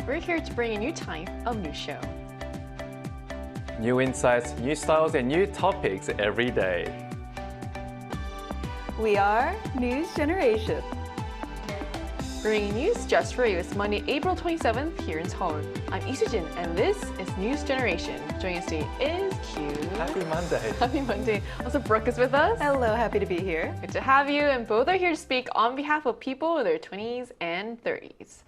we're here to bring a new type of news show. New insights, new styles, and new topics every day. We are News Generation. Bringing news just for you. It's Monday, April 27th here in Seoul. I'm Isujin, and this is News Generation. Joining us today is Q. Happy Monday. Happy Monday. Also, Brooke is with us. Hello, happy to be here. Good to have you, and both are here to speak on behalf of people in their 20s and 30s.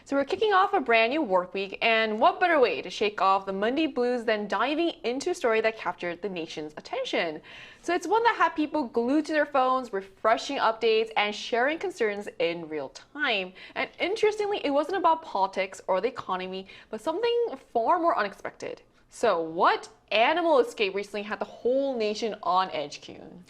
So we're kicking off a brand new work week, and what better way to shake off the Monday blues than diving into a story that captured the nation's attention. So it's one that had people glued to their phones, refreshing updates, and sharing concerns in real time. And interestingly, it wasn't about politics or the economy, but something far more unexpected. So what animal escape recently had the whole nation on edge, Kyun?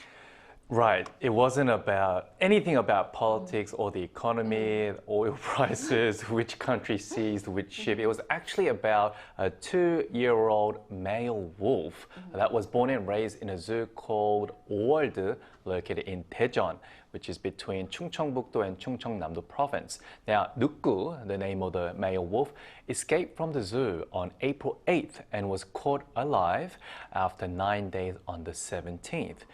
Right. It wasn't about anything about politics or the economy, oil prices, which country seized which ship. It was actually about a 2-year-old male wolf that was born and raised in a zoo called World, located in Daejeon, which is between Chungcheongbuk-do and Chungcheongnam-do province. Now, Nukgu, the name of the male wolf, escaped from the zoo on April 8th and was caught alive after 9 days on the 17th.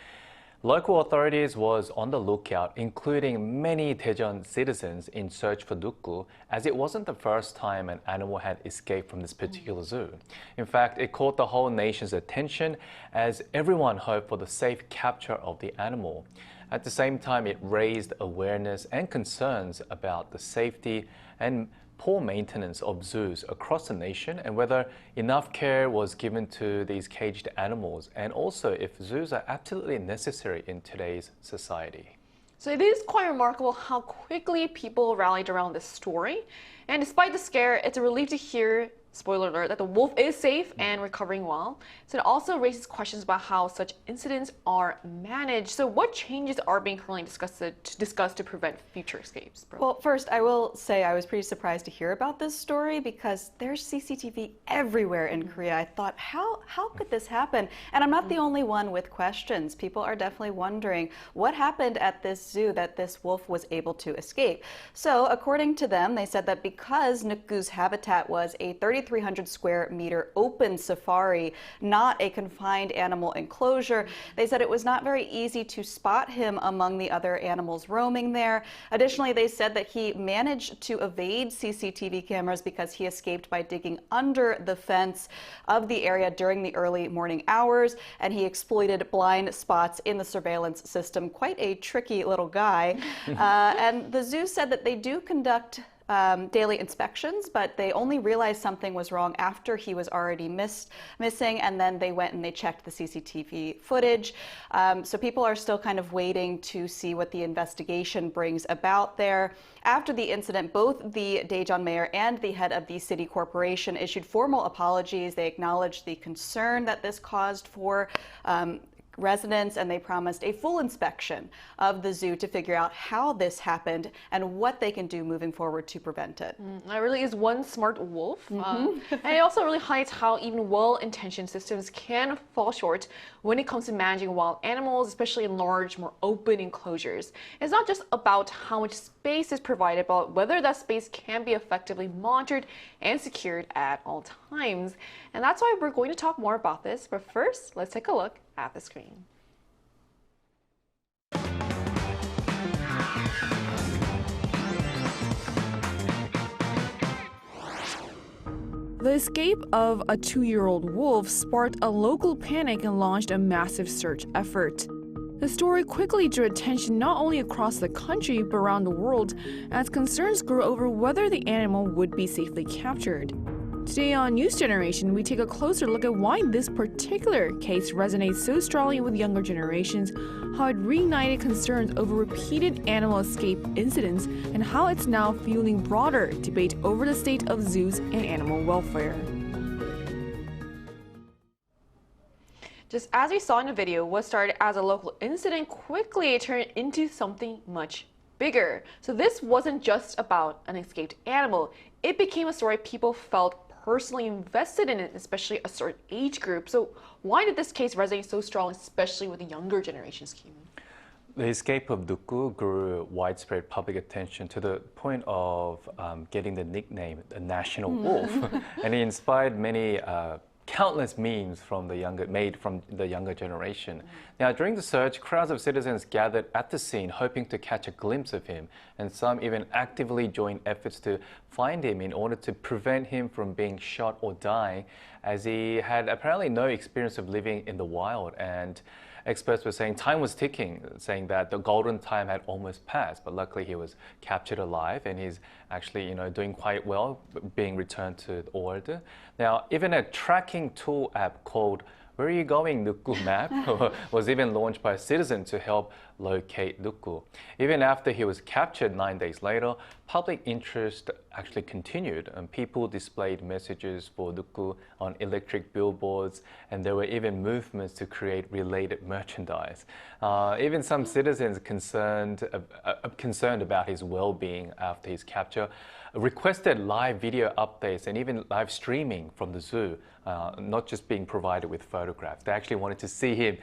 Local authorities was on the lookout, including many Daejeon citizens in search for Nukgu, as it wasn't the first time an animal had escaped from this particular zoo. In fact, it caught the whole nation's attention as everyone hoped for the safe capture of the animal. At the same time, it raised awareness and concerns about the safety and poor maintenance of zoos across the nation and whether enough care was given to these caged animals, and also if zoos are absolutely necessary in today's society. So it is quite remarkable how quickly people rallied around this story. And despite the scare, it's a relief to hear, spoiler alert, that the wolf is safe and recovering well. So it also raises questions about how such incidents are managed. So what changes are being currently discussed to prevent future escapes, bro? Well, first, I will say I was pretty surprised to hear about this story because there's CCTV everywhere in Korea. I thought, how could this happen? And I'm not the only one with questions. People are definitely wondering what happened at this zoo that this wolf was able to escape. So according to them, they said that because Nukgu's habitat was a 3,300 square meter open safari, not a confined animal enclosure, they said it was not very easy to spot him among the other animals roaming there. Additionally, they said that he managed to evade CCTV cameras because he escaped by digging under the fence of the area during the early morning hours, and he exploited blind spots in the surveillance system. Quite a tricky little guy. And the zoo said that they do conduct daily inspections, but they only realized something was wrong after he was already missing, and then they went and they checked the CCTV footage. So people are still kind of waiting to see what the investigation brings about there. After the incident, both the Daejeon mayor and the head of the city corporation issued formal apologies. They acknowledged the concern that this caused for residents, and they promised a full inspection of the zoo to figure out how this happened and what they can do moving forward to prevent it. That really is one smart wolf. And it also really highlights how even well-intentioned systems can fall short when it comes to managing wild animals, especially in large, more open enclosures. It's not just about how much space is provided, but whether that space can be effectively monitored and secured at all times. And that's why we're going to talk more about this. But first, let's take a look at the screen. The escape of a 2-year-old wolf sparked a local panic and launched a massive search effort. The story quickly drew attention not only across the country but around the world as concerns grew over whether the animal would be safely captured. Today on News Generation, we take a closer look at why this particular case resonates so strongly with younger generations, how it reignited concerns over repeated animal escape incidents, and how it's now fueling broader debate over the state of zoos and animal welfare. Just as we saw in the video, what started as a local incident quickly turned into something much bigger. So this wasn't just about an escaped animal. It became a story people felt personally invested in it, especially a certain age group. So why did this case resonate so strong, especially with the younger generation's community? The escape of Nuku grew widespread public attention to the point of getting the nickname the national wolf, and it inspired many countless memes from made from the younger generation. Now, during the search, crowds of citizens gathered at the scene hoping to catch a glimpse of him, and some even actively joined efforts to find him in order to prevent him from being shot or dying, as he had apparently no experience of living in the wild. And experts were saying time was ticking, saying that the golden time had almost passed, but luckily he was captured alive and he's actually, doing quite well, being returned to the world. Now, even a tracking tool app called Where Are You Going, Nuku Map was even launched by a citizen to help locate Nuku. Even after he was captured 9 days later, public interest actually continued, and people displayed messages for Nuku on electric billboards, and there were even movements to create related merchandise. Even some citizens concerned about his well-being after his capture requested live video updates and even live streaming from the zoo, not just being provided with photographs. They actually wanted to see him,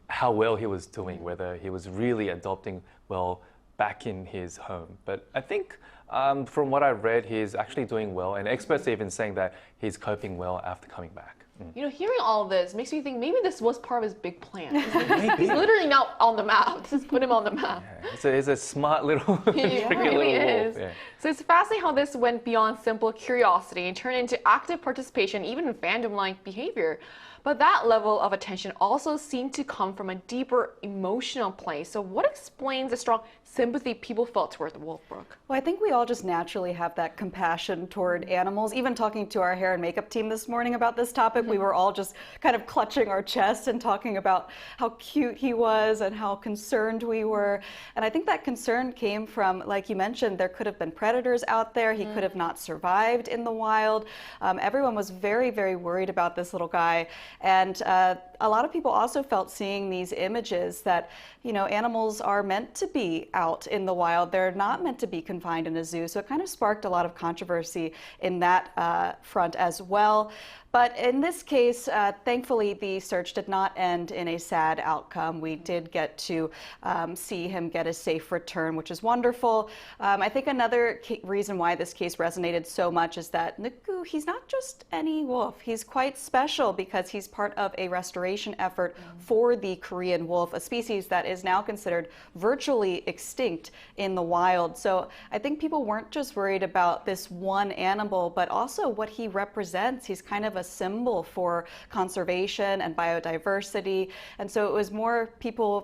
how well he was doing, whether he was really adopting well back in his home. But I think from what I've read, he's actually doing well, and experts are even saying that he's coping well after coming back. Hearing all of this makes me think maybe this was part of his big plan. He's literally now on the map. Just put him on the map. Yeah, he's a smart little, He tricky really little is. wolf. Yeah. So it's fascinating how this went beyond simple curiosity and turned into active participation, even in fandom-like behavior. But that level of attention also seemed to come from a deeper emotional place. So what explains the strong sympathy people felt toward the wolf, Brooke? Well, I think we all just naturally have that compassion toward animals. Even talking to our hair and makeup team this morning about this topic, we were all just kind of clutching our chest and talking about how cute he was and how concerned we were. And I think that concern came from, like you mentioned, there could have been predators out there. He could have not survived in the wild. Everyone was very, very worried about this little guy. And a lot of people also felt seeing these images that, animals are meant to be out in the wild. They're not meant to be confined in a zoo. So it kind of sparked a lot of controversy in that front as well. But in this case, thankfully, the search did not end in a sad outcome. We did get to see him get a safe return, which is wonderful. I think another reason why this case resonated so much is that Nuku, he's not just any wolf. He's quite special because he's part of a restoration effort for the Korean wolf, a species that is now considered virtually extinct in the wild. So I think people weren't just worried about this one animal, but also what he represents. He's kind of a symbol for conservation and biodiversity, and so it was more people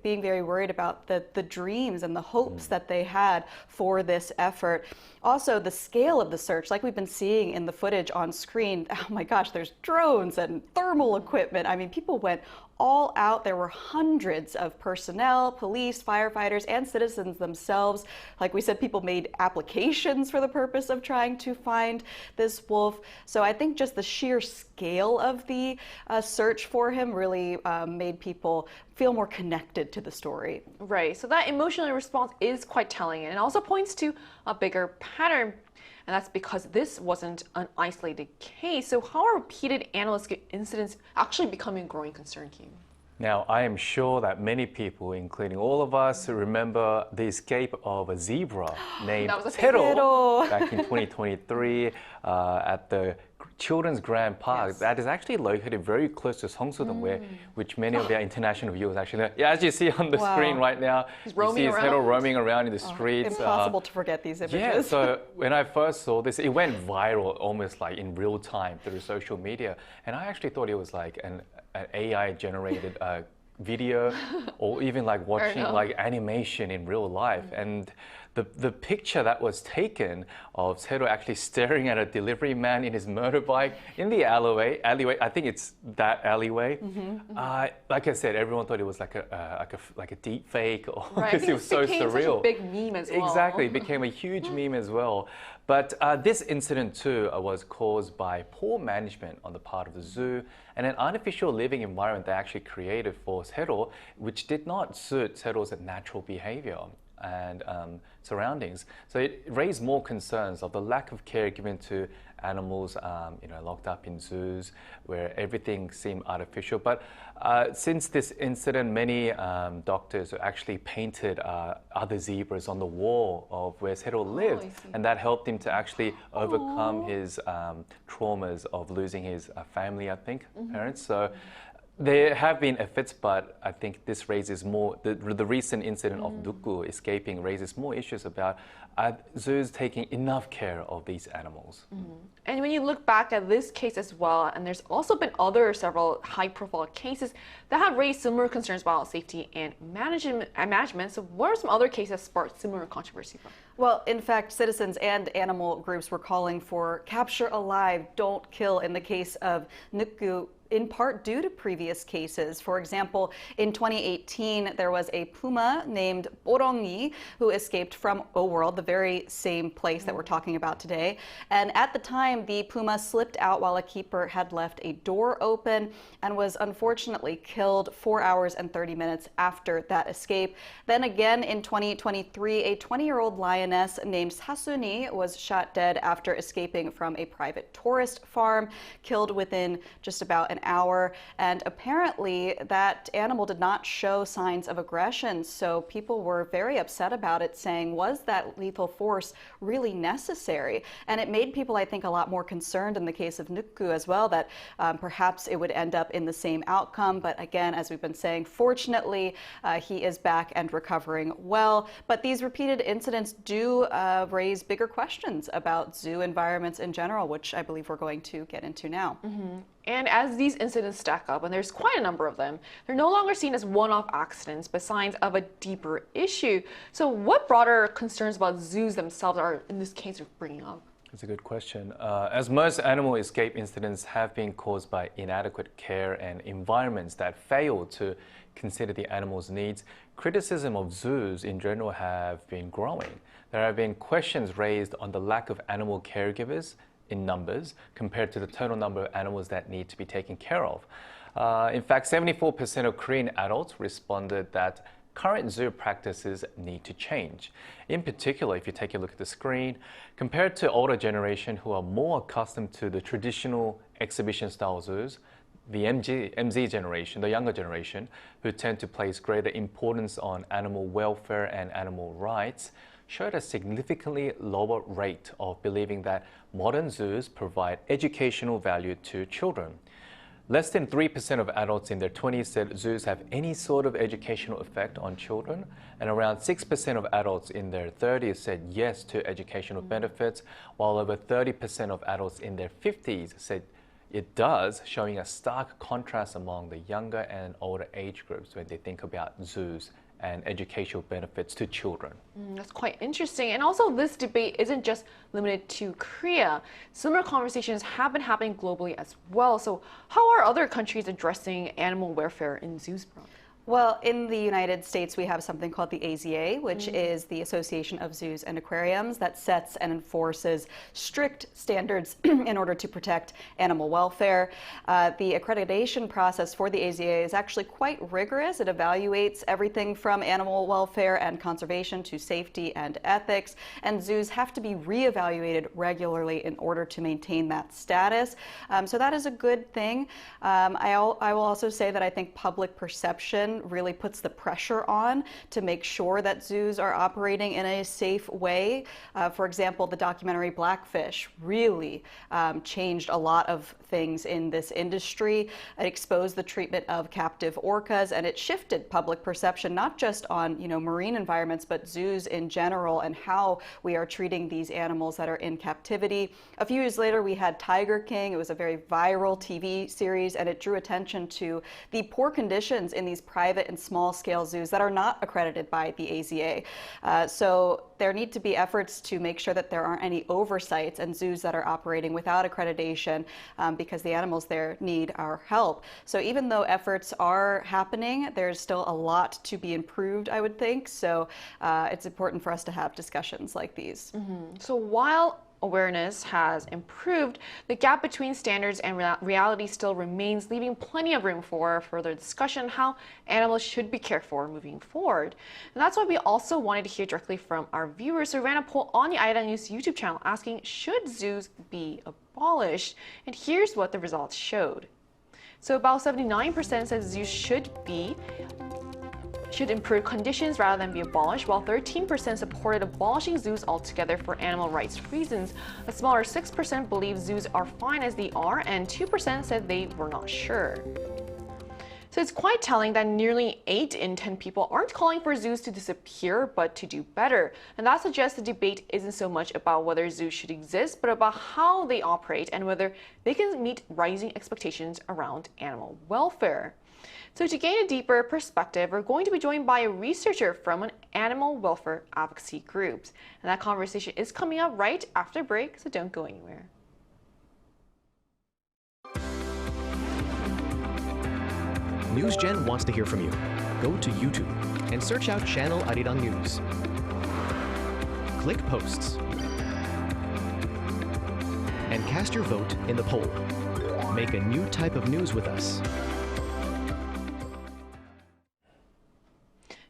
being very worried about the dreams and the hopes that they had for this effort. Also, the scale of the search, like we've been seeing in the footage on screen, oh my gosh, there's drones and thermal equipment. I mean, people went all out. There were hundreds of personnel, police, firefighters, and citizens themselves. Like we said, people made applications for the purpose of trying to find this wolf. So I think just the sheer scale of the search for him really made people feel more connected to the story. Right, so that emotional response is quite telling, and it also points to a bigger pattern. And that's because this wasn't an isolated case. So how are repeated animal escape incidents actually becoming a growing concern, Kim? Now, I am sure that many people, including all of us, remember the escape of a zebra named Tero back in 2023 at the Children's Grand Park. That is actually located very close to Seongsu-dong, which many of our international viewers actually know. Yeah, as you see on the screen right now, He's you see Tero roaming around in the streets. Impossible to forget these images. Yeah, so when I first saw this, it went viral almost like in real time through social media. And I actually thought it was like an AI-generated video, or even like watching like animation in real life. And the picture that was taken of Sero actually staring at a delivery man in his motorbike in the alleyway. I think it's that alleyway. Like I said, everyone thought it was like a deep fake, or because it was so surreal. Such a big meme as well. Exactly, it became a huge meme as well. But this incident too was caused by poor management on the part of the zoo and an artificial living environment they actually created for Sero, which did not suit Sero's natural behavior. and surroundings. So it raised more concerns of the lack of care given to animals, locked up in zoos where everything seemed artificial. But since this incident, many doctors actually painted other zebras on the wall of where Settle lived, and that helped him to actually overcome his traumas of losing his family, I think, parents. So there have been efforts, but I think this raises more, the recent incident of Nuku escaping raises more issues about zoos taking enough care of these animals. And when you look back at this case as well, and there's also been several high-profile cases that have raised similar concerns about safety and management. So what are some other cases that sparked similar controversy? Well, in fact, citizens and animal groups were calling for capture alive, don't kill in the case of Nuku, in part due to previous cases. For example, in 2018, there was a puma named Borongi who escaped from World, the very same place that we're talking about today. And at the time, the puma slipped out while a keeper had left a door open and was unfortunately killed 4 hours and 30 minutes after that escape. Then again in 2023, a 20-year-old lioness named Sasuni was shot dead after escaping from a private tourist farm, killed within just about an hour. And apparently that animal did not show signs of aggression. So people were very upset about it, saying, was that lethal force really necessary? And it made people, I think, a lot more concerned in the case of Nuku as well, that perhaps it would end up in the same outcome. But again, as we've been saying, fortunately, he is back and recovering well. But these repeated incidents do raise bigger questions about zoo environments in general, which I believe we're going to get into now. And as these incidents stack up, and there's quite a number of them, they're no longer seen as one-off accidents, but signs of a deeper issue. So what broader concerns about zoos themselves are, in this case, bringing up? That's a good question. As most animal escape incidents have been caused by inadequate care and environments that fail to consider the animal's needs, criticism of zoos in general have been growing. There have been questions raised on the lack of animal caregivers in numbers compared to the total number of animals that need to be taken care of. In fact, 74% of Korean adults responded that current zoo practices need to change. In particular, if you take a look at the screen, compared to older generation who are more accustomed to the traditional exhibition-style zoos, the MZ generation, the younger generation, who tend to place greater importance on animal welfare and animal rights, showed a significantly lower rate of believing that modern zoos provide educational value to children. Less than 3% of adults in their 20s said zoos have any sort of educational effect on children, and around 6% of adults in their 30s said yes to educational benefits, while over 30% of adults in their 50s said it does, showing a stark contrast among the younger and older age groups when they think about zoos and educational benefits to children. That's quite interesting. And also, this debate isn't just limited to Korea. Similar conversations have been happening globally as well. So how are other countries addressing animal welfare in zoos? Well, in the United States, we have something called the AZA, which is the Association of Zoos and Aquariums, that sets and enforces strict standards in order to protect animal welfare. The accreditation process for the AZA is actually quite rigorous. It evaluates everything from animal welfare and conservation to safety and ethics, and zoos have to be reevaluated regularly in order to maintain that status. So that is a good thing. I will also say that I think public perception really puts the pressure on to make sure that zoos are operating in a safe way. For example, the documentary Blackfish really changed a lot of things in this industry. It exposed the treatment of captive orcas, and it shifted public perception not just on marine environments, but zoos in general and how we are treating these animals that are in captivity. A few years later, we had Tiger King. It was a very viral TV series, and it drew attention to the poor conditions in these private and small-scale zoos that are not accredited by the AZA. So there need to be efforts to make sure that there aren't any oversights and zoos that are operating without accreditation, because the animals there need our help. So even though efforts are happening, there's still a lot to be improved, I would think. So it's important for us to have discussions like these. So while awareness has improved, the gap between standards and reality still remains, leaving plenty of room for further discussion on how animals should be cared for moving forward. And that's why we also wanted to hear directly from our viewers. So we ran a poll on the IDA News YouTube channel asking, should zoos be abolished? And here's what the results showed. So about 79% said zoos should improve conditions rather than be abolished, while 13% supported abolishing zoos altogether for animal rights reasons. A smaller 6% believe zoos are fine as they are, and 2% said they were not sure. So it's quite telling that nearly 8 in 10 people aren't calling for zoos to disappear, but to do better. And that suggests the debate isn't so much about whether zoos should exist, but about how they operate and whether they can meet rising expectations around animal welfare. So to gain a deeper perspective, we're going to be joined by a researcher from an animal welfare advocacy group. And that conversation is coming up right after break, so don't go anywhere. NewsGen wants to hear from you. Go to YouTube and search out Channel Arirang News. Click Posts and cast your vote in the poll. Make a new type of news with us.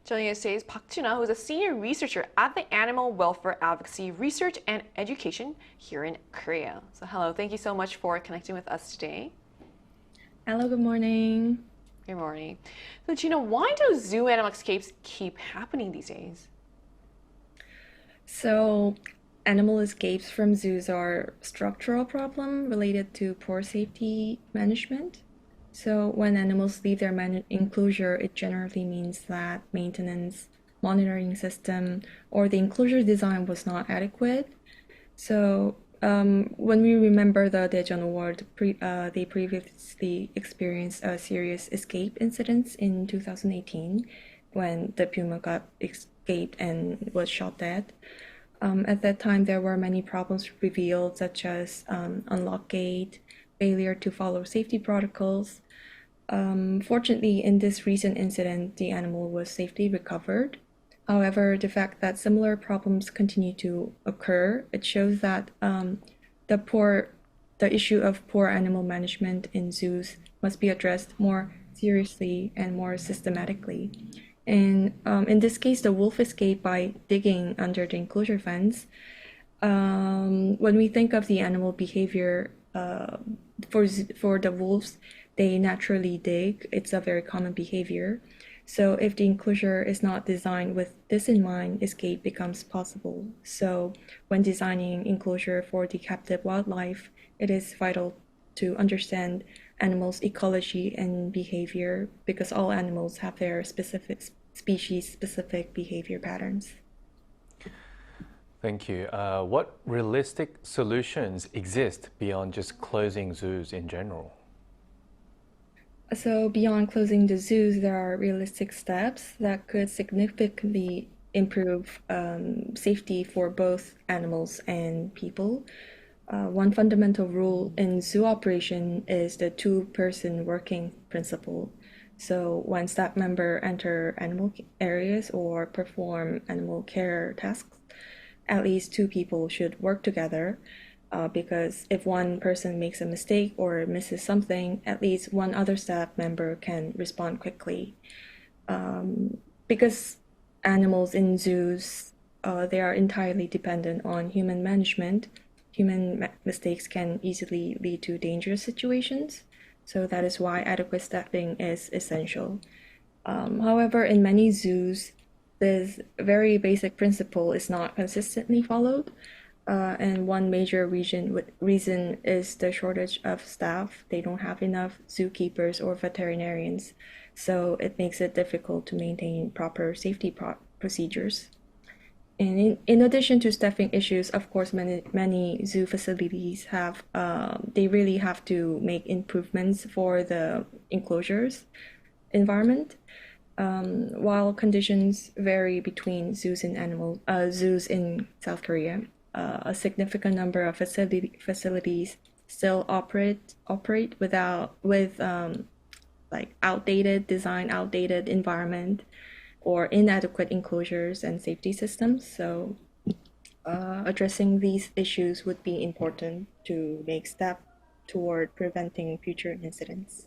Joining us today is Park Juna, who is a senior researcher at the Animal Welfare Advocacy Research and Education here in Korea. So hello, thank you so much for connecting with us today. Hello, good morning. Good morning. So Gina, why do zoo animal escapes keep happening these days? So, animal escapes from zoos are a structural problem related to poor safety management. So, when animals leave their enclosure, it generally means that maintenance, monitoring system, or the enclosure design was not adequate. So, when we remember the Daejeon Award, they previously experienced a serious escape incidents in 2018 when the puma got escaped and was shot dead. At that time, there were many problems revealed, such as unlocked gate, failure to follow safety protocols. Fortunately, in this recent incident, the animal was safely recovered. However, the fact that similar problems continue to occur, it shows that the issue of poor animal management in zoos must be addressed more seriously and more systematically. And in this case, the wolf escaped by digging under the enclosure fence. When we think of the animal behavior for the wolves, they naturally dig. It's a very common behavior. So if the enclosure is not designed with this in mind, escape becomes possible. So when designing enclosure for the captive wildlife, it is vital to understand animals' ecology and behavior because all animals have their specific species-specific behavior patterns. Thank you. What realistic solutions exist beyond just closing zoos in general? So beyond closing the zoos, there are realistic steps that could significantly improve safety for both animals and people. One fundamental rule in zoo operation is the two-person working principle. So when staff members enter animal areas or perform animal care tasks, at least 2 people should work together. Because if one person makes a mistake or misses something, at least one other staff member can respond quickly. Because animals in zoos, they are entirely dependent on human management, human mistakes can easily lead to dangerous situations. So that is why adequate staffing is essential. However, in many zoos, this very basic principle is not consistently followed. And one major reason is the shortage of staff. They don't have enough zookeepers or veterinarians, so it makes it difficult to maintain proper safety procedures. And in addition to staffing issues, of course, many zoo facilities have they really have to make improvements for the enclosures environment. While conditions vary between zoos and zoos in South Korea. A significant number of facilities still operate with like outdated environment or inadequate enclosures and safety systems. So Addressing these issues would be important to make steps toward preventing future incidents.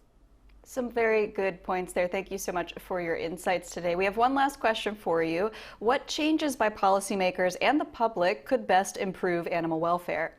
Some very good points there. Thank you so much for your insights today. We have one last question for you. What changes by policymakers and the public could best improve animal welfare?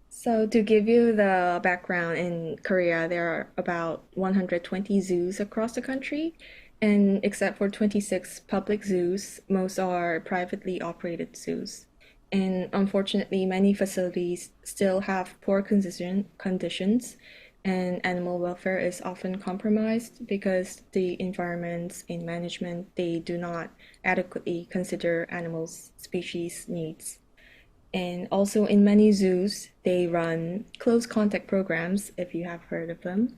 So, to give you the background, in Korea, there are about 120 zoos across the country, and except for 26 public zoos, most are privately operated zoos. And unfortunately, many facilities still have poor conditions, and animal welfare is often compromised because the environments in management they do not adequately consider animals' species needs. And also in many zoos, they run close contact programs, if you have heard of them.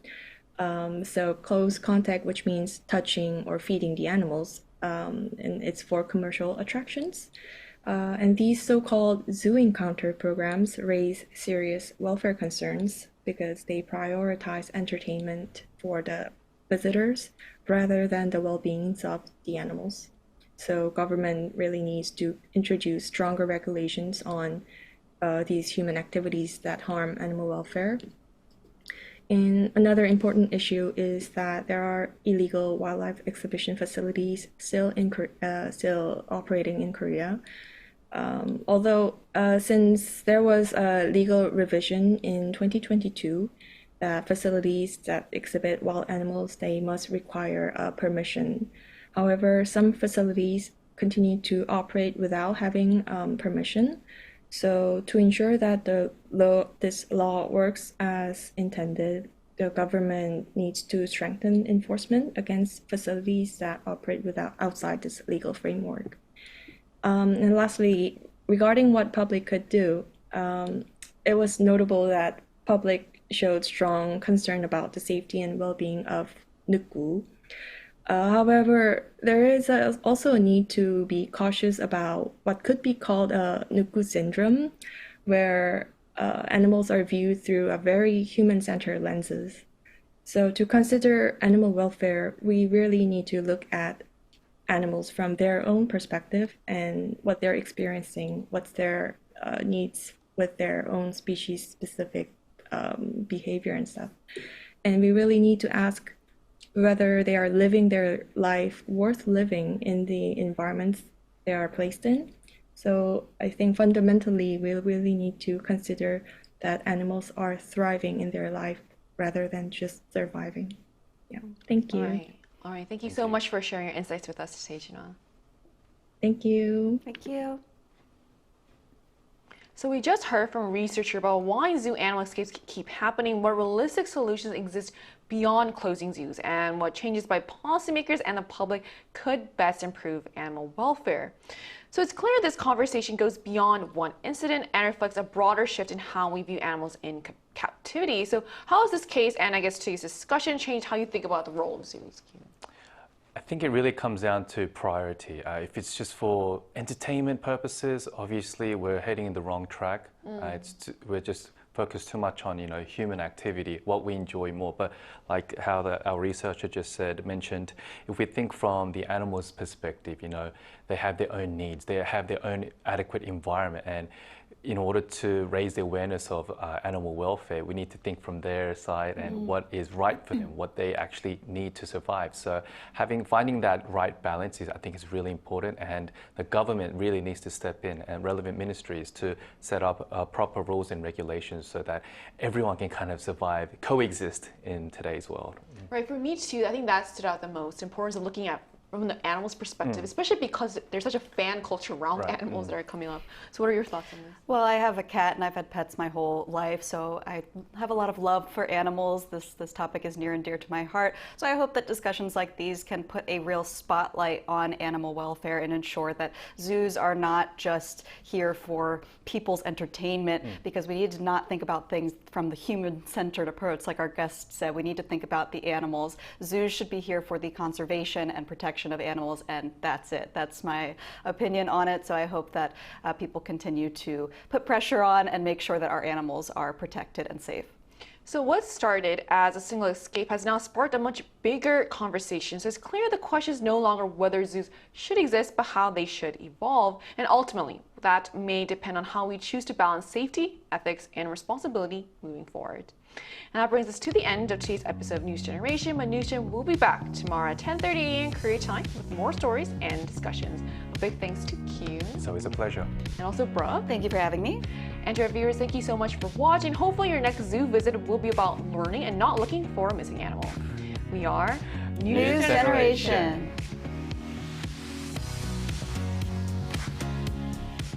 So close contact, which means touching or feeding the animals, and it's for commercial attractions. And these so-called zoo encounter programs raise serious welfare concerns because they prioritize entertainment for the visitors rather than the well-being of the animals. So government really needs to introduce stronger regulations on these human activities that harm animal welfare. And another important issue is that there are illegal wildlife exhibition facilities still operating in Korea. Although since there was a legal revision in 2022, that facilities that exhibit wild animals they must require permission. However, some facilities continue to operate without having permission. So to ensure that this law works as intended, the government needs to strengthen enforcement against facilities that operate outside this legal framework. And lastly, regarding what public could do, it was notable that public showed strong concern about the safety and well-being of nuku. However, there is also a need to be cautious about what could be called a nuku syndrome, where animals are viewed through a very human-centered lenses. So to consider animal welfare, we really need to look at animals from their own perspective and what they're experiencing, what's their needs with their own species-specific behavior and stuff. And we really need to ask whether they are living their life worth living in the environments they are placed in. So I think fundamentally we really need to consider that animals are thriving in their life rather than just surviving. Yeah, thank you. All right. Thank you so much for sharing your insights with us today, Gina. Thank you. Thank you. So we just heard from a researcher about why zoo animal escapes keep happening, what realistic solutions exist beyond closing zoos, and what changes by policymakers and the public could best improve animal welfare. So it's clear this conversation goes beyond one incident and reflects a broader shift in how we view animals in captivity. So how has this case, and I guess today's discussion, changed how you think about the role of zoos? I think it really comes down to priority. If it's just for entertainment purposes, obviously we're heading in the wrong track. We're just focused too much on human activity, what we enjoy more. But like how our researcher just mentioned, if we think from the animal's perspective, they have their own needs, they have their own adequate environment, and in order to raise the awareness of animal welfare, we need to think from their side and what is right for them, what they actually need to survive. So finding that right balance I think is really important, and the government really needs to step in, and relevant ministries to set up proper rules and regulations so that everyone can kind of survive, coexist in today's world. Right, for me too, I think that stood out the most, importance of looking at from the animal's perspective, especially because there's such a fan culture around animals that are coming up. So what are your thoughts on this? Well, I have a cat and I've had pets my whole life, so I have a lot of love for animals. This topic is near and dear to my heart. So I hope that discussions like these can put a real spotlight on animal welfare and ensure that zoos are not just here for people's entertainment, because we need to not think about things from the human-centered approach. Like our guest said, we need to think about the animals. Zoos should be here for the conservation and protection of animals, and that's it. That's my opinion on it. So I hope that people continue to put pressure on and make sure that our animals are protected and safe. So what started as a single escape has now sparked a much bigger conversation. So it's clear the question is no longer whether zoos should exist, but how they should evolve. And ultimately, that may depend on how we choose to balance safety, ethics, and responsibility moving forward. And that brings us to the end of today's episode of News Generation. But News Gen will be back tomorrow at 10:30 a.m. Korea time with more stories and discussions. A big thanks to Kyun. It's always a pleasure. And also Brooke. Thank you for having me. And to our viewers, thank you so much for watching. Hopefully your next zoo visit will be about learning and not looking for a missing animal. We are News Generation.